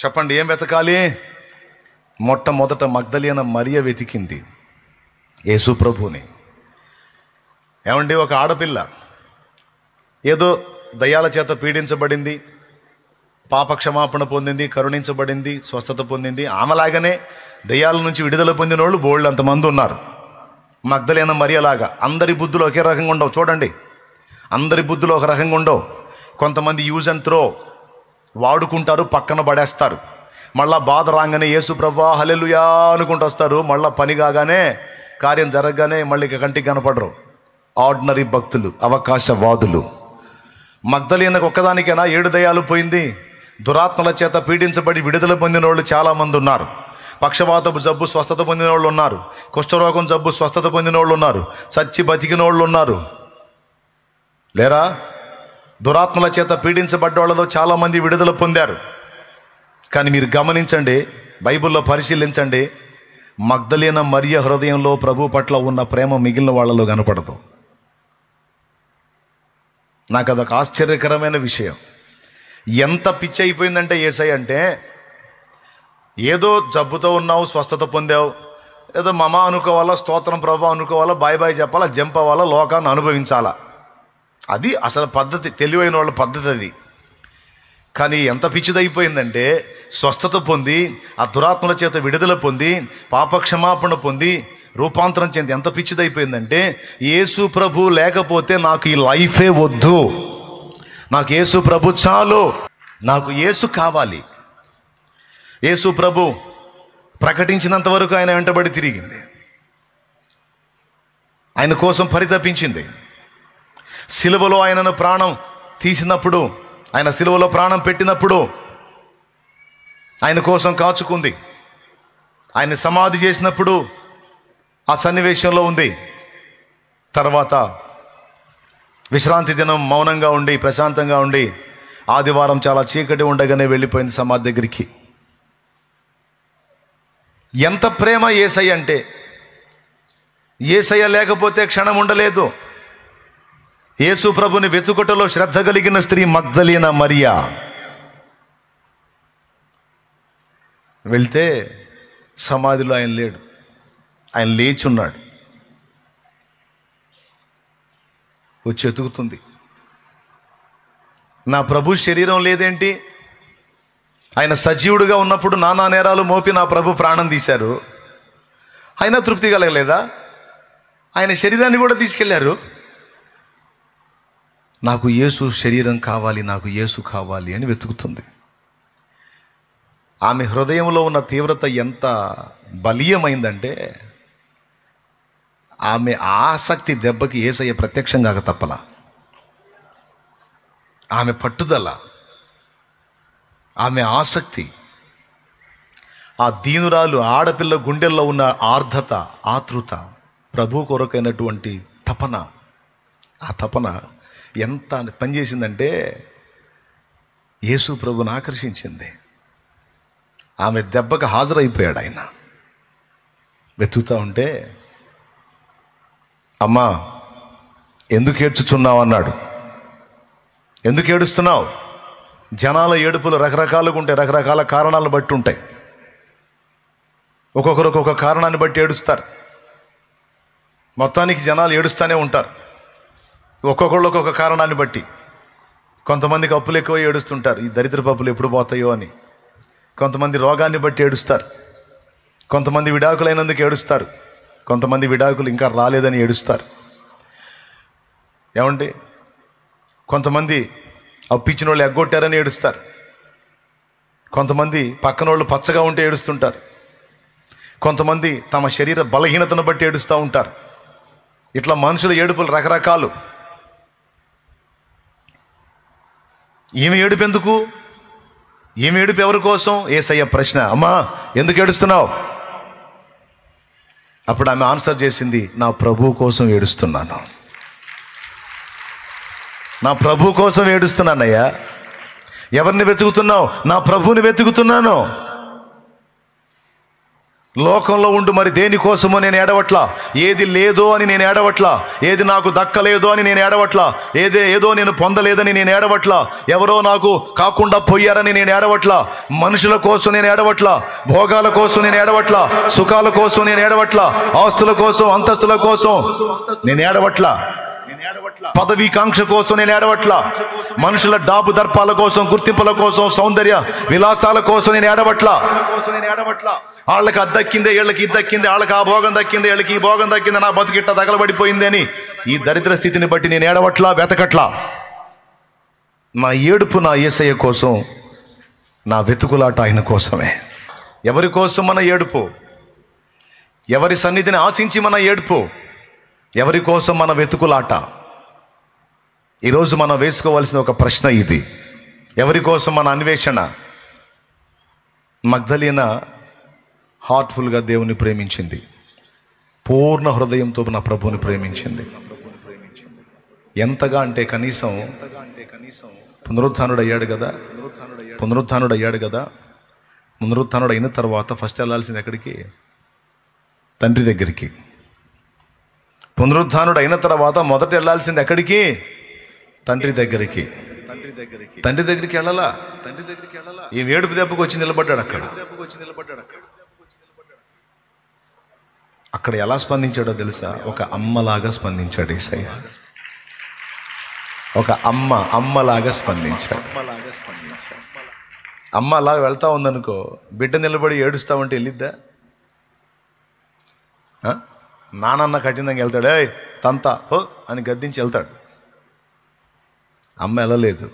చెప్పండి, ఏం వెతకాలి? మొట్టమొదట మగ్దలేన మరియ వెతికింది యేసు ప్రభుని. ఏమండి, ఒక ఆడపిల్ల ఏదో దయ్యాల చేత పీడించబడింది, పాప క్షమాపణ పొందింది, కరుణించబడింది, స్వస్థత పొందింది. ఆమెలాగానే దయ్యాల నుంచి విడుదల పొందిన వాళ్ళు బోల్డ్ అంతమంది ఉన్నారు. మగ్దలేన మరియలాగా అందరి బుద్ధులు ఒకే రకంగా ఉండవు. చూడండి, అందరి బుద్ధులు ఒక రకంగా ఉండవు. కొంతమంది యూజ్ అండ్ త్రో వాడుకుంటారు, పక్కన పడేస్తారు. మళ్ళా బాధ రాగానే యేసు ప్రభువా హల్లెలూయా అనుకుంటూ వస్తారు. మళ్ళీ పని కాగానే, కార్యం జరగగానే మళ్ళీ కంటికి కనపడరు. ఆర్డినరీ భక్తులు, అవకాశవాదులు. మగ్దలేనకు ఒక్కదానికైనా 7 దయ్యాలు పోయింది. దురాత్మల చేత పీడించబడి విడుదల పొందిన వాళ్ళు చాలామంది ఉన్నారు. పక్షవాతపు జబ్బు స్వస్థత పొందిన వాళ్ళు ఉన్నారు. కుష్ఠరోగం జబ్బు స్వస్థత పొందిన వాళ్ళు ఉన్నారు. చచ్చి బతికిన వాళ్ళు ఉన్నారు, లేరా? దురాత్మల చేత పీడించబడ్డ వాళ్ళలో చాలామంది విడుదల పొందారు. కానీ మీరు గమనించండి, బైబిల్లో పరిశీలించండి, మగ్దలేన మరియ హృదయంలో ప్రభు పట్ల ఉన్న ప్రేమ మిగిలిన వాళ్ళలో కనపడదు. నాకు అదొక ఆశ్చర్యకరమైన విషయం. ఎంత పిచ్చి అయిపోయిందంటే యేసయ్య అంటే, ఏదో జబ్బుతో ఉన్నావు, స్వస్థత పొందావు, ఏదో మమ అనుకోవాలా, స్తోత్రం ప్రభా అనుకోవాలా, బాయ్ బాయ్ చెప్పాలా, జంప్ అవ్వాలా, లోకాన్ని అనుభవించాలా. అది అసలు పద్ధతి, తెలివైన వాళ్ళ పద్ధతి అది. కానీ ఎంత పిచ్చిదైపోయిందంటే, స్వస్థత పొంది, ఆ దురాత్మల చేత విడుదల పొంది, పాపక్షమాపణ పొంది, రూపాంతరం చెంది ఎంత పిచ్చిదైపోయిందంటే, యేసు ప్రభు లేకపోతే నాకు ఈ లైఫే వద్దు, నాకు యేసు ప్రభు చాలు, నాకు యేసు కావాలి. యేసు ప్రభు ప్రకటించినంత వరకు ఆయన వెంటబడి తిరిగింది, ఆయన కోసం పరితపించింది. సిలువలో ఆయనను ప్రాణం తీసినప్పుడు, ఆయన సిలువలో ప్రాణం పెట్టినప్పుడు ఆయన కోసం కాచుకుంది. ఆయన సమాధి చేసినప్పుడు ఆ సన్నివేశంలో ఉంది. తర్వాత విశ్రాంతి దినం మౌనంగా ఉండి, ప్రశాంతంగా ఉండి, ఆదివారం చాలా చీకటి ఉండగానే వెళ్ళిపోయింది సమాధి దగ్గరికి. ఎంత ప్రేమ యేసయ్య అంటే, యేసయ్య లేకపోతే క్షణం ఉండలేదు. యేసు ప్రభుని వెతుకుటలో శ్రద్ధ కలిగిన స్త్రీ మగ్దలేన మరియ. వెళ్తే సమాధిలో ఆయన లేడు, ఆయన లేచున్నాడు. వచ్చి ఎతుకుతుంది, నా ప్రభు శరీరం లేదేంటి? ఆయన సజీవుడిగా ఉన్నప్పుడు నానా నేరాలు మోపి నా ప్రభు ప్రాణం తీశారు, అయినా తృప్తి కలగలేదా? ఆయన శరీరాన్ని కూడా తీసుకెళ్లారు. నాకు యేసు శరీరం కావాలి, నాకు యేసు కావాలి అని వెతుకుతుంది. ఆమె హృదయంలో ఉన్న తీవ్రత ఎంత బలీయమైందంటే, ఆమె ఆసక్తి దెబ్బకి యేసయ్య ప్రత్యక్షంగా తప్పలా. ఆమె పట్టుదల, ఆమె ఆసక్తి, ఆ దీనురాలు ఆడపిల్ల గుండెల్లో ఉన్న ఆర్ద్రత, ఆతృత, ప్రభు కొరకైనటువంటి తపన, ఆ తపన ఎంత పనిచేసిందంటే యేసు ప్రభుని ఆకర్షించింది. ఆమె దెబ్బకు హాజరైపోయాడు ఆయన. వెతుకుతూ ఉంటే, అమ్మా ఎందుకు ఏడ్చుచున్నావు అన్నాడు. ఎందుకు ఏడుస్తున్నావు? జనాల ఏడుపులు రకరకాలుగా ఉంటాయి, రకరకాల కారణాలను బట్టి ఉంటాయి. ఒక్కొక్కరు ఒక్కొక్క కారణాన్ని బట్టి ఏడుస్తారు. మొత్తానికి జనాలు ఏడుస్తూనే ఉంటారు, ఒక్కొక్కళ్ళు ఒక్కొక్క కారణాన్ని బట్టి. కొంతమందికి అప్పులు ఎక్కువ ఏడుస్తుంటారు, ఈ దరిద్రపు అప్పులు ఎప్పుడు పోతాయో అని. కొంతమంది రోగాన్ని బట్టి ఏడుస్తారు, కొంతమంది విడాకులైనందుకు ఏడుస్తారు, కొంతమంది విడాకులు ఇంకా రాలేదని ఏడుస్తారు. ఏమండి, కొంతమంది అప్పిచ్చిన వాళ్ళు ఎగ్గొట్టారని ఏడుస్తారు, కొంతమంది పక్కన వాళ్ళు పచ్చగా ఉంటే ఏడుస్తుంటారు, కొంతమంది తమ శరీర బలహీనతను బట్టి ఏడుస్తూ ఉంటారు. ఇట్లా మనుషుల ఏడుపులు రకరకాలు. ఈమె ఏడుపు ఎందుకు? ఈమె ఏడుపు ఎవరి కోసం? యేసయ్య ప్రశ్న, అమ్మా ఎందుకు ఏడుస్తున్నావు? అప్పుడు ఆమె ఆన్సర్ చేసింది, నా ప్రభు కోసం ఏడుస్తున్నాను, నా ప్రభు కోసం ఏడుస్తున్నానయ్యా. ఎవరిని వెతుకుతున్నావు? నా ప్రభువుని వెతుకుతున్నాను. లోకంలో ఉండు మరి దేనికోసమో నేను ఏడవట్లా, ఏది లేదో అని నేను ఏడవట్లా, ఏది నాకు దక్కలేదో అని నేను ఏడవట్లా, ఏదో నేను పొందలేదని నేను ఏడవట్లా, ఎవరో నాకు కాకుండా పోయారని నేను ఏడవట్లా, మనుషుల కోసం నేను ఏడవట్లా, భోగాల కోసం నేను ఏడవట్లా, సుఖాల కోసం నేను ఏడవట్లా, ఆస్తుల కోసం అంతస్తుల కోసం నేను ఏడవట్లా, పదవీ కాంక్ష కోసం నేను ఏడవట్లా, మనుషుల డాబు దర్పాల కోసం, గుర్తింపుల కోసం, సౌందర్య విలాసాల కోసం నేను ఏడవట్లా. వాళ్ళకి అది దక్కిందే, వీళ్ళకి ఇది దక్కింది, వాళ్ళకి ఆ భోగం దక్కింది, వీళ్ళకి ఈ భోగం దక్కింది, నా బతికిట్ట తగలబడిపోయింది అని ఈ దరిద్ర స్థితిని బట్టి నేను ఏడవట్లా, వెతకట్లా. నా ఏడుపు నా యేసయ్య కోసం, నా వెతుకులాట ఆయన కోసమే. ఎవరి కోసం మన ఏడుపు? ఎవరి సన్నిధిని ఆశించి మన ఏడుపు? ఎవరి కోసం మన వెతుకులాట? ఈరోజు మనం వేసుకోవాల్సిన ఒక ప్రశ్న ఇది. ఎవరి కోసం మన అన్వేషణ? మగ్దలీనా హార్ట్ఫుల్గా దేవుని ప్రేమించింది, పూర్ణ హృదయంతో నా ప్రభువుని ప్రేమించింది. ఎంతగా అంటే కనీసం పునరుత్థానుడు అయ్యాడు కదా, పునరుత్థానుడు అయిన తర్వాత ఫస్ట్ వెళ్ళాల్సింది ఎక్కడికి? తండ్రి దగ్గరికి. పునరుత్థానుడు అయిన తర్వాత మొదట వెళ్ళాల్సింది ఎక్కడికి? తండ్రి దగ్గరికి. తండ్రి దగ్గరికి వెళ్ళాలా? ఈ ఏడుపు దెబ్బకు వచ్చి నిలబడ్డాడు అక్కడ. అక్కడ ఎలా స్పందించాడో తెలుసా? ఒక అమ్మలాగా స్పందించాడు యేసయ్య. ఒక అమ్మలాగా స్పందించాడు. అమ్మ అలాగా వెళ్తా ఉందనుకో, బిడ్డ నిలబడి ఏడుస్తా ఉంటే వెళ్ళిద్దా? నానన్న కఠినంగా వెళ్తాడు, ఏయ్ తంతా హో అని గద్దించి వెళ్తాడు. అమ్మ వెళ్ళలేదు.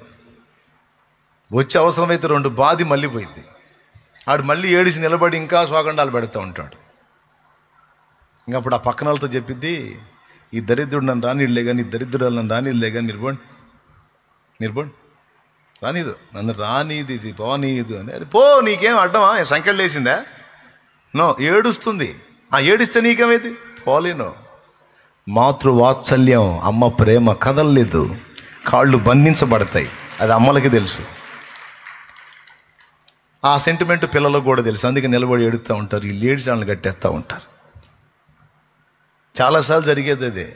వచ్చి అవసరమైతే 2 బాది మళ్ళీ పోయింది. ఆడు మళ్ళీ ఏడిసి నిలబడి ఇంకా సోగండాలు పెడుతూ ఉంటాడు. ఇంకప్పుడు ఆ పక్కన వాళ్ళతో చెప్పిద్ది, ఈ దరిద్రుడు నన్ను రానిళ్ళే కానీ, ఈ దరిద్రుడు నన్ను రానిళ్ళే కానీ, నిర్బండి రానిదు, నన్ను రానిది, ఇది పోనీదు అని. అరే పో, నీకేం అడ్డమా? సంఖ్యలు వేసిందా? నో, ఏడుస్తుంది. ఏడిస్తే నీకేమైంది? పోలేను. మాతృవాత్సల్యం, అమ్మ ప్రేమ కదలలేదు, కాళ్ళు బంధించబడతాయి. అది అమ్మలకి తెలుసు. ఆ సెంటిమెంట్ పిల్లలకు కూడా తెలుసు. అందుకే నిలబడి ఏడుస్తూ ఉంటారు, ఈ లేడీస్ వాళ్ళని కట్టేస్తూ ఉంటారు. చాలాసార్లు జరిగేది అదే.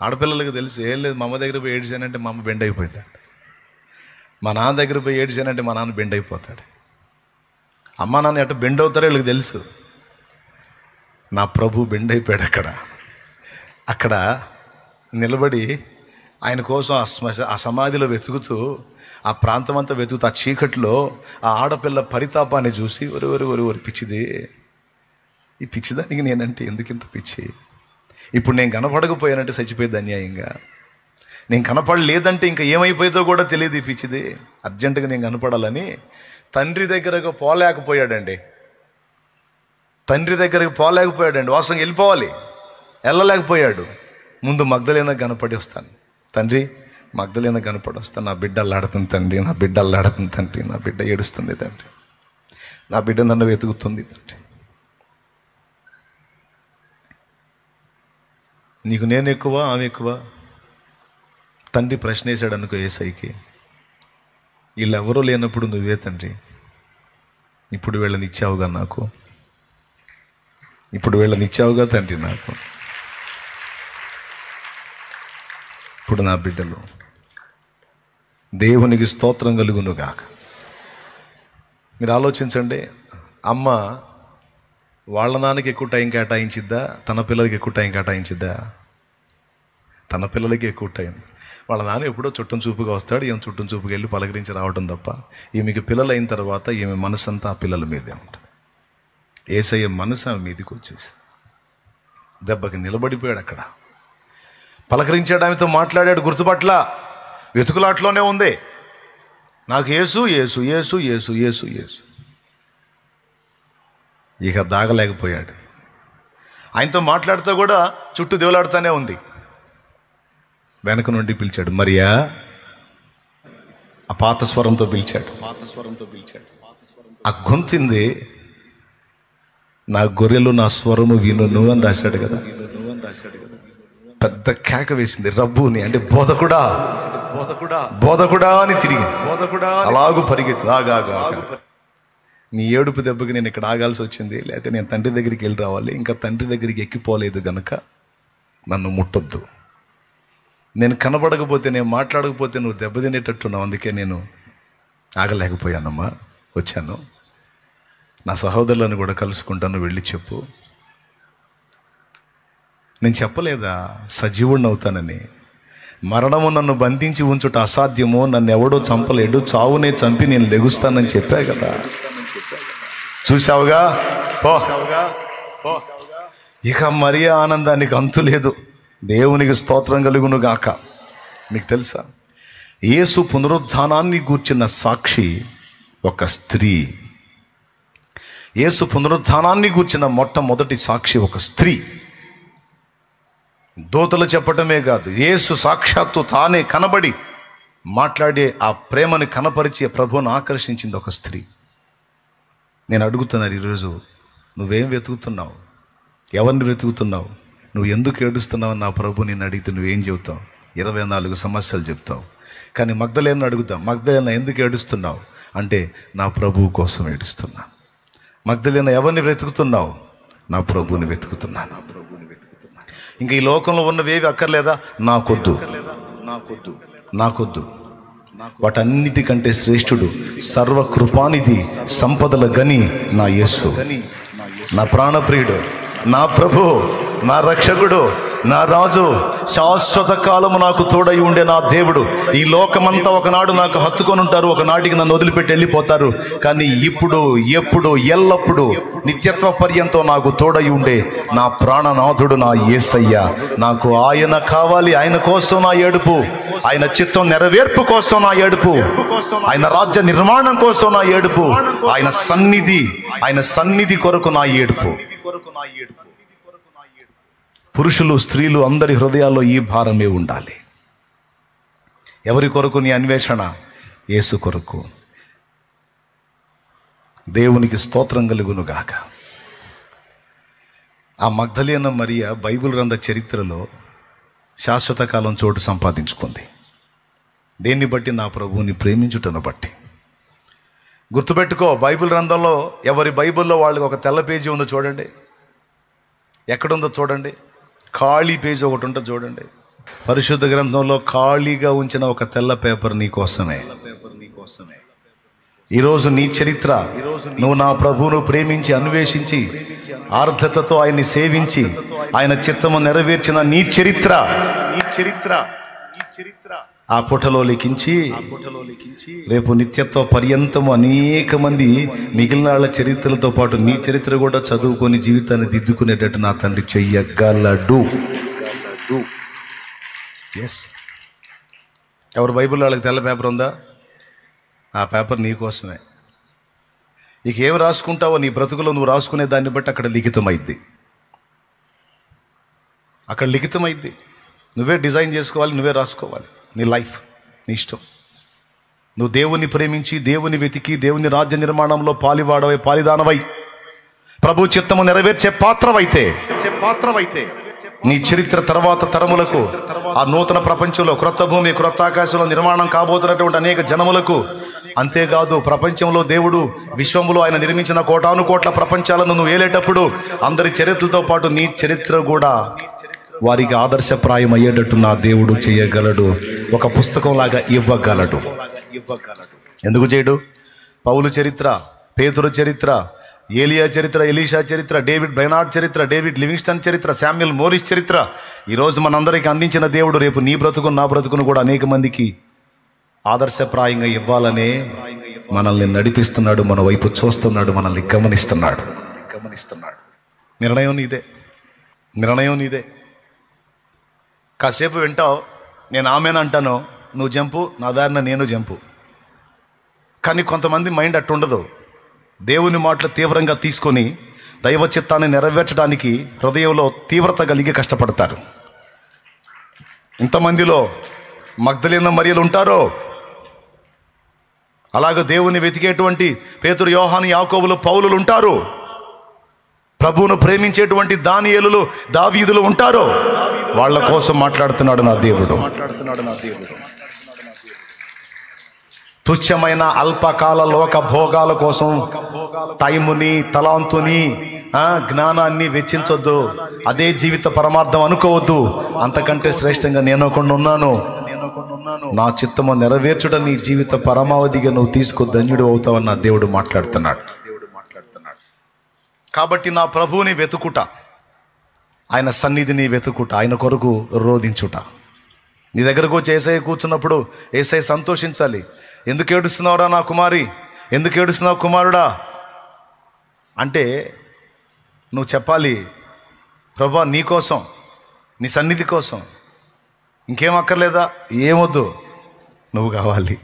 ఆడపిల్లలకు తెలుసు, ఏం లేదు, మా అమ్మ దగ్గర పోయి ఏడిచానంటే మా అమ్మ బెండ్ అయిపోతాడు, మా నాన్న దగ్గర పోయి ఏడిచానంటే మా నాన్న బెండ్ అయిపోతాడు. అమ్మ నాన్న ఎట్ట బెండ్ అవుతారో వీళ్ళకి తెలుసు. నా ప్రభు బెండ్ అయిపోయాడు. అక్కడ నిలబడి ఆయన కోసం ఆ సమాధిలో వెతుకుతూ, ఆ ప్రాంతం అంతా వెతుకుతూ, ఆ చీకట్లో ఆ ఆడపిల్ల పరితాపాన్ని చూసి, ఒరి పిచ్చిది, ఈ పిచ్చిదానికి నేనంటే ఎందుకు ఇంత పిచ్చి? ఇప్పుడు నేను కనపడకపోయానంటే చచ్చిపోయేది అన్యాయంగా, నేను కనపడలేదంటే ఇంకా ఏమైపోయేదో కూడా తెలియదు ఈ పిచ్చిది. అర్జెంటుగా నేను కనపడాలని తండ్రి దగ్గరకు పోలేకపోయాడండి. వాసంగా వెళ్ళిపోవాలి, వెళ్ళలేకపోయాడు. ముందు మగ్దలీనా కనపడి వస్తాను, తండ్రి మగ్దలీనా కనపడి వస్తాను, నా బిడ్డ అల్లాడుతుంది తండ్రి, నా బిడ్డ అల్లాడుతుంది తండ్రి, నా బిడ్డ ఏడుస్తుంది తండ్రి, నా బిడ్డ నన్ను వెతుకుతుంది తండ్రి. నీకు నేను ఎక్కువ, ఆమె ఎక్కువ? తండ్రి ప్రశ్న వేశాడు అనుకో యేసయ్యకి, వీళ్ళెవరూ లేనప్పుడు నువ్వే తండ్రి, ఇప్పుడు వీళ్ళని ఇచ్చావుగా నాకు, ఇప్పుడు వీళ్ళని ఇచ్చావుగా తండ్రి నాకు, ఇప్పుడు నా బిడ్డలు, దేవునికి స్తోత్రం కలుగునుగాక. మీరు ఆలోచించండి, అమ్మ వాళ్ళ నాన్నకి ఎక్కువ టైం కేటాయించిద్దా, తన పిల్లలకి ఎక్కువ టైం కేటాయించిద్దా? తన పిల్లలకి ఎక్కువ టైం. వాళ్ళ నాన్న ఎప్పుడో చుట్టం చూపుగా వస్తాడు, ఈమె చుట్టం చూపుగా వెళ్ళి పలకరించి రావడం తప్ప, ఈమెకి పిల్లలు అయిన తర్వాత ఈమె మనసు అంతా ఆ పిల్లల మీదే ఉంటుంది. యేసయ్య మనసు ఆమె మీదకి వచ్చేసి దెబ్బకి నిలబడిపోయాడు. అక్కడ పలకరించాడు, ఆమెతో మాట్లాడాడు, గుర్తుపట్ల వెతుకులాట్లోనే ఉంది. నాకు యేసు యేసు యేసు యేసు యేసు యేసు. ఇక దాగలేకపోయాడు. ఆయనతో మాట్లాడుతూ కూడా చుట్టూ దేవులాడుతూనే ఉంది. వెనక నుండి పిలిచాడు, మరియా. ఆ పాత స్వరంతో పిలిచాడు. ఆ గొంతింది, నా గొర్రెలు నా స్వరము వినును అని రాశాడు కదా. పెద్ద కేక వేసింది, రబ్బుని అంటే బోధకుడా, బోధకుడా అని తిరిగి అలాగూ పరిగెత్తి నీ ఏడుపు దెబ్బకి నేను ఇక్కడ ఆగాల్సి వచ్చింది, లేకపోతే నేను తండ్రి దగ్గరికి వెళ్ళి రావాలి, ఇంకా తండ్రి దగ్గరికి ఎక్కిపోలేదు గనుక నన్ను ముట్టొద్దు. నేను కనబడకపోతే, నేను మాట్లాడకపోతే నువ్వు దెబ్బతినేటట్టున్నావు, అందుకే నేను ఆగలేకపోయానమ్మా, వచ్చాను. నా సహోదరులను కూడా కలుసుకుంటాను, వెళ్ళి చెప్పు. నేను చెప్పలేదా సజీవుడిని అవుతానని? మరణము నన్ను బంధించి ఉంచుట అసాధ్యమో, నన్ను ఎవడో చంపలేడు, చావునే చంపి నేను లెగుస్తానని చెప్పా కదా. చూసావుగా, ఇక మరియ ఆనందానికి అంతు లేదు. దేవునికి స్తోత్రం కలుగును గాక. మీకు తెలుసా, యేసు పునరుద్ధానాన్ని గూర్చిన సాక్షి ఒక స్త్రీ. యేసు పునరుద్ధానాన్ని గూర్చిన మొట్టమొదటి సాక్షి ఒక స్త్రీ. దూతలు చెప్పటమే కాదు, యేసు సాక్షాత్తు తానే కనబడి మాట్లాడే ఆ ప్రేమని కనపరిచే ప్రభువును ఆకర్షించింది ఒక స్త్రీ. నేను అడుగుతున్నాను ఈరోజు, నువ్వేం వెతుకుతున్నావు? ఎవరిని వెతుకుతున్నావు? నువ్వు ఎందుకు ఏడుస్తున్నావు? నా ప్రభు నిన్ను అడిగితే నువ్వేం చెబుతావు? 24 సమస్యలు చెప్తావు. కానీ మగ్దలేను అడుగుతాం, మగ్దలేన ఎందుకు ఏడుస్తున్నావు అంటే, నా ప్రభువు కోసం ఏడుస్తున్నా. మగ్దలేన ఎవరిని వెతుకుతున్నావు? నా ప్రభువుని వెతుకుతున్నాను. ఇంకా ఈ లోకంలో ఉన్నవేవి అక్కర్లేదా? నాకొద్దు. వాటన్నిటికంటే శ్రేష్ఠుడు, సర్వకృపానిధి, సంపదల గని నా యేసు, నా ప్రాణప్రియుడు, నా ప్రభు, నా రక్షకుడు, నా రాజు, శాశ్వత కాలము నాకు తోడై ఉండే నా దేవుడు. ఈ లోకమంతా ఒకనాడు నాకు హత్తుకొని ఉంటారు, ఒకనాటికి నన్ను వదిలిపెట్టి వెళ్ళిపోతారు. కానీ ఇప్పుడు, ఎప్పుడు, ఎల్లప్పుడూ నిత్యత్వ పర్యంతం నాకు తోడై ఉండే నా ప్రాణనాథుడు నా యేసయ్య. నాకు ఆయన కావాలి. ఆయన కోసం నా ఏడుపు, ఆయన చిత్తం నెరవేర్పు కోసం నా ఏడుపు, ఆయన రాజ్య నిర్మాణం కోసం నా ఏడుపు, ఆయన సన్నిధి కొరకు నా ఏడుపు. పురుషులు, స్త్రీలు అందరి హృదయాల్లో ఈ భారమే ఉండాలి. ఎవరి కొరకు నీ అన్వేషణ? యేసు కొరకు. దేవునికి స్తోత్రం కలుగును గాక. ఆ మగ్దలేన మరియ బైబిల్ గ్రంథ చరిత్రలో శాశ్వత కాలం చోటు సంపాదించుకుంది. దేన్ని బట్టి? నా ప్రభువుని ప్రేమించుటను బట్టి. గుర్తుపెట్టుకో, బైబిల్ గ్రంథంలో ఎవరి బైబిల్లో వాళ్ళకి ఒక తెల్ల పేజీ ఉందో చూడండి. ఎక్కడుందో చూడండి. ఖాళీ పేజీ ఒకటి ఉంటుంది చూడండి. పరిశుద్ధ గ్రంథంలో ఖాళీగా ఉంచిన ఒక తెల్ల పేపర్ నీ కోసమే. ఈరోజు నీ చరిత్ర, నువ్వు నా ప్రభువును ప్రేమించి, అన్వేషించి, ఆర్ద్రతతో ఆయన్ని సేవించి, ఆయన చిత్తము నెరవేర్చిన నీ చరిత్ర ఆ పుటలో లిఖించి రేపు నిత్యత్వ పర్యంతము అనేక మంది మిగిలిన వాళ్ళ చరిత్రలతో పాటు నీ చరిత్ర కూడా చదువుకొని జీవితాన్ని దిద్దుకునేటట్టు నా తండ్రి చెయ్యగలడు. ఎస్. ఎవరు బైబిల్లో వాళ్ళకి తెల్ల పేపర్ ఉందా? ఆ పేపర్ నీ కోసమే. నీకు ఏమి రాసుకుంటావో నీ బ్రతుకులో నువ్వు రాసుకునే దాన్ని బట్టి అక్కడ లిఖితమైద్ది. నువ్వే డిజైన్ చేసుకోవాలి, నువ్వే రాసుకోవాలి. నీ లైఫ్ నీ ఇష్టం. నువ్వు దేవుని ప్రేమించి, దేవుని వెతికి, దేవుని రాజ్య నిర్మాణంలో పాలివాడవై, పాలిదానవై, ప్రభు చిత్తము నెరవేర్చే పాత్రవైతే నీ చరిత్ర తర్వాత తరములకు, ఆ నూతన ప్రపంచంలో, క్రొత్త భూమి, క్రొత్త ఆకాశంలో నిర్మాణం కాబోతున్నటువంటి అనేక జనములకు, అంతేకాదు ప్రపంచంలో దేవుడు, విశ్వంలో ఆయన నిర్మించిన కోటాను కోట్ల ప్రపంచాలను నువ్వు ఏలేటప్పుడు అందరి చరిత్రలతో పాటు నీ చరిత్ర కూడా వారికి ఆదర్శప్రాయం అయ్యేటట్టు నా దేవుడు చేయగలడు. ఒక పుస్తకంలాగా ఇవ్వగలడు. ఎందుకు చేయడు? పౌలు చరిత్ర, పేతురు చరిత్ర, ఏలియా చరిత్ర, ఎలీషా చరిత్ర, డేవిడ్ బెర్నార్డ్ చరిత్ర, డేవిడ్ లివింగ్స్టన్ చరిత్ర, శామ్యుయల్ మోరిస్ చరిత్ర ఈరోజు మనందరికీ అందించిన దేవుడు రేపు నీ బ్రతుకును, నా బ్రతుకును కూడా అనేక మందికి ఆదర్శప్రాయంగా ఇవ్వాలనే మనల్ని నడిపిస్తున్నాడు, మన వైపు చూస్తున్నాడు, మనల్ని గమనిస్తున్నాడు. నిర్ణయం నీదే. కాసేపు వింటావు, నేను ఆమెనంటాను, నువ్వు జంపు, నా దారిన నేను జంపు. కానీ కొంతమంది మైండ్ అట్టుండదు. దేవుని మాటలు తీవ్రంగా తీసుకొని దైవ చిత్తాన్ని నెరవేర్చడానికి హృదయంలో తీవ్రత కలిగి కష్టపడతారు. ఇంతమందిలో మగ్దలేన మరియలు ఉంటారో, అలాగే దేవుని వెతికేటువంటి పేతురు, యోహాను, యాకోబులు, పౌలులు ఉంటారు. ప్రభువును ప్రేమించేటువంటి దానియేలులు, దావీదులు ఉంటారో, వాళ్ళ కోసం మాట్లాడుతున్నాడు నా దేవుడు. తుచ్చమైన అల్పకాల లోక భోగాల కోసం టైముని, తలాంతుని, జ్ఞానాన్ని వెచ్చించొద్దు. అదే జీవిత పరమార్థం అనుకోవద్దు. అంతకంటే శ్రేష్టంగా నేను ఒకడు ఉన్నాను, నా చిత్తము నెరవేర్చుట నీ జీవిత పరమావధిగా నువ్వు తీసుకో, ధన్యుడు అవుతావని నా దేవుడు మాట్లాడుతున్నాడు. కాబట్టి నా ప్రభువుని వెతుకుట, ఆయన సన్నిధిని వెతుకుట, ఆయన కొరకు రోధించుట. నీ దగ్గరకు వచ్చి ఏసయ్య కూర్చున్నప్పుడు ఏసయ్య సంతోషించాలి. ఎందుకు ఏడుస్తున్నావురా నా కుమారి, ఎందుకు ఏడుస్తున్నావు కుమారుడా అంటే నువ్వు చెప్పాలి, ప్రభా నీ కోసం, నీ సన్నిధి కోసం, ఇంకేం అక్కర్లేదా, ఏమొద్దు, నువ్వు కావాలి.